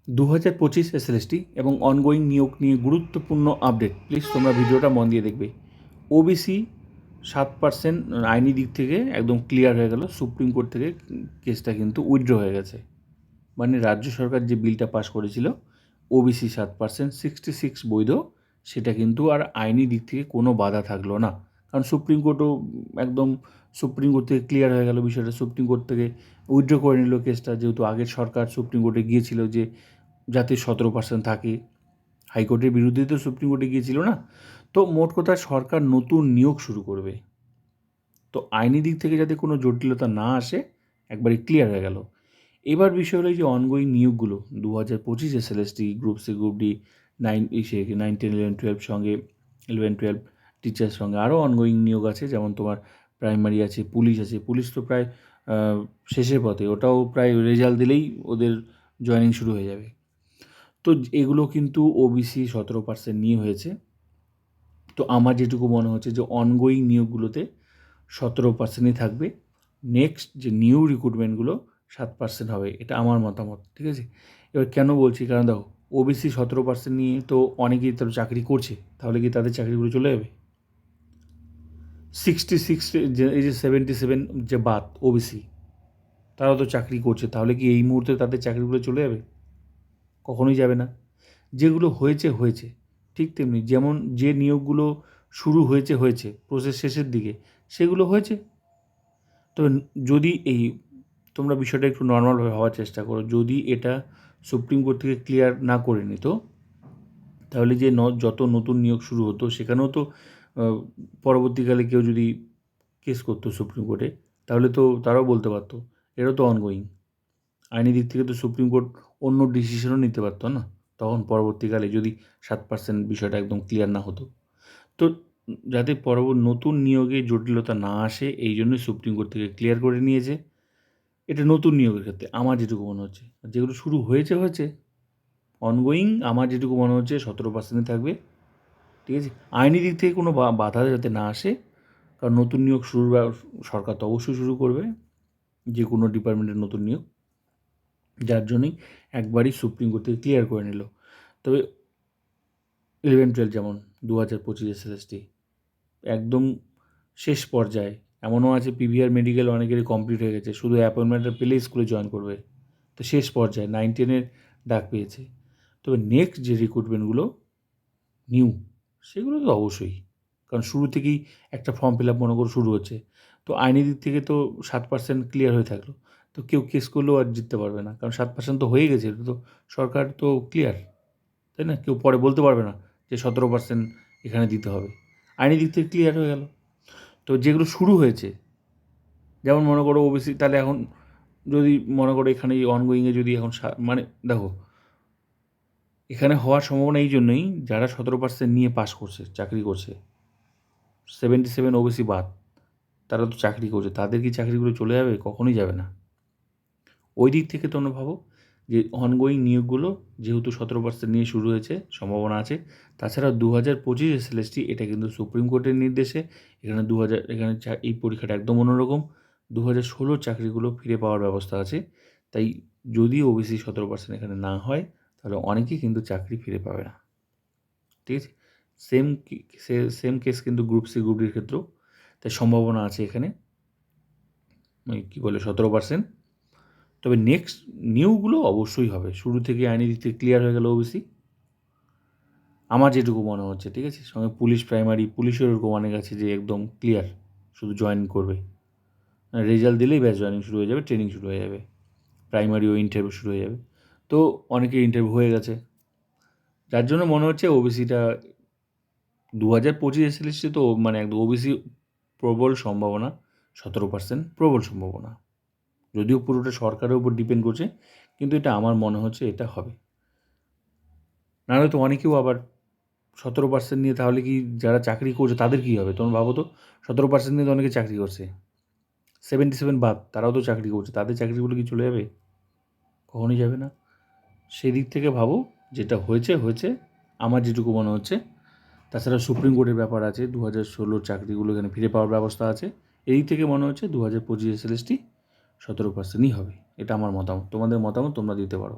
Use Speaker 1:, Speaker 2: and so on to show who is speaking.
Speaker 1: 2025 SLST এবং ongoing নিয়োগ নিয়ে গুরুত্বপূর্ণ আপডেট। প্লিজ তোমরা ভিডিওটা মন দিয়ে দেখবে। ওবিসি 7% আইনি দিক থেকে একদম ক্লিয়ার হয়ে গেল। সুপ্রিম কোর্ট থেকে কেসটা কিন্তু উইথড্র হয়ে গেছে। মানে রাজ্য সরকার যে বিলটা পাস করেছিল ওবিসি 7% 66 বৈধ, সেটা কিন্তু আর আইনি দিক থেকে কোনো বাধা থাকলো না। কারণ সুপ্রিম কোর্টও একদম সুপ্রিম কোর্ট থেকে ক্লিয়ার হয়ে গেল বিষয়টা। সুপ্রিম কোর্ট থেকে উইথড্র করে নিল কেসটা, যেহেতু আগের সরকার সুপ্রিম কোর্টে গিয়েছিল যে যাতে 17% থাকে। হাইকোর্টের বিরুদ্ধে তো সুপ্রিম কোর্টে গিয়েছিল না। তো মোট কথা সরকার নতুন নিয়োগ শুরু করবে। তো আইনি দিক থেকে যাতে কোনো জটিলতা না আসে, একবারে ক্লিয়ার হয়ে গেল। এবার বিষয় হলো যে অনগোয়িং নিয়োগগুলো 2025 SLST, group C, group D, 9, 10, 11, 12 সঙ্গে 11, 12 টিচার্স সঙ্গে আরও অনগোয়িং নিয়োগ আছে। যেমন তোমার প্রাইমারি আছে, পুলিশ আছে। পুলিশ তো প্রায় শেষের পথে, ওটাও প্রায় রেজাল্ট দিলেই ওদের জয়েনিং শুরু হয়ে যাবে। তো এগুলো কিন্তু ওবিসি 17% নিয়ে হয়েছে। তো আমার যেটুকু মনে হচ্ছে যে অনগোয়িং নিয়োগগুলোতে 17%ই থাকবে। নেক্সট যে নিউ রিক্রুটমেন্টগুলো 7% হবে, এটা আমার মতামত। ঠিক আছে, এবার কেন বলছি, কারণ দেখো ওবিসি 17% নিয়ে তো অনেকেই তার চাকরি করছে, তাহলে কি তাদের চাকরিগুলো চলে যাবে? 66 যে এই যে 77 যে বাদ ওবিসি, তারাও তো চাকরি করছে, তাহলে কি এই মুহূর্তে তাদের চাকরিগুলো চলে যাবে? কখনোই যাবে না। যেগুলো হয়েছে হয়েছে, ঠিক তেমনি যেমন যে নিয়োগগুলো শুরু হয়েছে প্রসেস শেষের দিকে, সেগুলো হয়েছে। তবে যদি তোমরা বিষয়টা একটু নর্মালভাবে ভাবার চেষ্টা করো, যদি এটা সুপ্রিম কোর্ট থেকে ক্লিয়ার না করে নিত, তাহলে যে যত নতুন নিয়োগ শুরু হতো সেখানেও তো পরবর্তীকালে কেউ যদি কেস করতো সুপ্রিম কোর্টে, তাহলে তো তারাও বলতে পারতো এটাও তো অনগোয়িং। আইনি দিক থেকে তো সুপ্রিম কোর্ট অন্য ডিসিশনও নিতে পারতো না তখন, পরবর্তীকালে যদি 7% বিষয়টা একদম ক্লিয়ার না হতো। তো যাতে নতুন নিয়োগে জটিলতা না আসে, এই জন্যই সুপ্রিম কোর্ট থেকে ক্লিয়ার করে নিয়েছে। এটা নতুন নিয়োগের ক্ষেত্রে আমার যেটুকু মনে হচ্ছে, যেগুলো শুরু হয়েছে অনগোয়িং, আমার যেটুকু মনে হচ্ছে 17% থাকবে। ঠিক আছে, আইনি দিক থেকে কোনো বাধা যাতে না আসে, কারণ নতুন নিয়োগ সরকার তো অবশ্যই শুরু করবে, যে কোনো ডিপার্টমেন্টের নতুন নিয়োগ, যার জন্যই একবারই সুপ্রিম কোর্ট থেকে ক্লিয়ার করে নিল। তবে 11-12 যেমন 2025 এসএলএসটি একদম শেষ পর্যায়ে, এমনও আছে পিভিআর মেডিকেল অনেকেরই কমপ্লিট হয়ে গেছে, শুধু অ্যাপয়েন্টমেন্টটা পেলে স্কুলে জয়েন করবে। তো শেষ পর্যায়ে 9-10-এর ডাক পেয়েছে। তবে নেক্সট যে রিক্রুটমেন্টগুলো নিউ, সেগুলো তো অবশ্যই, কারণ শুরু থেকেই একটা ফর্ম ফিল আপ মনে করো শুরু হচ্ছে, তো আইনি দিক থেকে তো 7% ক্লিয়ার হয়ে থাকলো। তো কেউ কেস করলেও আর জিততে পারবে না, কারণ 7% তো হয়ে গেছে। এটা তো সরকার তো ক্লিয়ার, তাই না? কেউ পরে বলতে পারবে না যে 17% এখানে দিতে হবে। আইনি দিক থেকে ক্লিয়ার হয়ে গেল। তো যেগুলো শুরু হয়েছে, যেমন মনে করো ওবিসি, তাহলে এখন যদি মনে করো এখানে এই অনগোয়িংয়ে যদি এখন মানে দেখো, এখানে হওয়ার সম্ভাবনা এই জন্যই, যারা 17% নিয়ে পাস করছে, চাকরি করছে, 77 ওবিসি বাদ, তারা তো চাকরি করছে, তাদের কি চাকরিগুলো চলে যাবে? কখনোই যাবে না। ওই দিক থেকে তোমরা ভাবো যে অনগোয়িং নিয়োগগুলো যেহেতু 17% নিয়ে শুরু হয়েছে, সম্ভাবনা আছে। তাছাড়া 2025 এসএলএসটি, এটা কিন্তু সুপ্রিম কোর্টের নির্দেশে, এখানে এখানে এই পরীক্ষাটা একদম অন্যরকম। 2016 চাকরিগুলো ফিরে পাওয়ার ব্যবস্থা আছে। তাই যদি ওবিসি 17% এখানে না হয়, তাহলে অনেকেই কিন্তু চাকরি ফিরে পাবে না। ঠিক আছে, সেম সেম কেস কিন্তু গ্রুপ সি, গ্রুপ ডির ক্ষেত্রেও। তাই সম্ভাবনা আছে এখানে কী বলে 17%। তবে নেক্সট নিউগুলো অবশ্যই হবে, শুরু থেকে আইনি দিক থেকে ক্লিয়ার হয়ে গেল ওবিসি, আমার যেটুকু মনে হচ্ছে। ঠিক আছে, সঙ্গে পুলিশ, প্রাইমারি পুলিশের ওরকম অনেক আছে যে একদম ক্লিয়ার, শুধু জয়েন করবে, রেজাল্ট দিলেই ব্যাস জয়েনিং শুরু হয়ে যাবে, ট্রেনিং শুরু হয়ে যাবে, প্রাইমারিও ইন্টারভিউ শুরু হয়ে যাবে। তো অনেকের ইন্টারভিউ হয়ে গেছে, যার জন্য মনে হচ্ছে ওবিসিটা 2025 এসএলএসটি তো মানে একদম ওবিসি প্রবল সম্ভাবনা, 17% প্রবল সম্ভাবনা। যদিও পুরোটা সরকারের উপর ডিপেন্ড করছে, কিন্তু এটা আমার মনে হচ্ছে এটা হবে। নাহলে তো অনেকেও আবার 17% নিয়ে, তাহলে কি যারা চাকরি করছে তাদের কী হবে? তোমরা ভাবো তো, 17% নিয়ে তো অনেকে চাকরি করছে, 77 বাদ, তারাও তো চাকরি করছে, তাদের চাকরিগুলো কি চলে যাবে? কখনোই যাবে না। সেদিক থেকে ভাবো, যেটা হয়েছে, আমার যেটুকু মনে হচ্ছে। তাছাড়া সুপ্রিম কোর্টের ব্যাপার আছে, 2016 চাকরিগুলো এখানে ফিরে পাওয়ার ব্যবস্থা আছে। এই থেকে মনে হচ্ছে 2025 এসএলএসটি 17%ই হবে। এটা আমার মতামত। তোমাদের মতামত তোমরা দিতে পারো।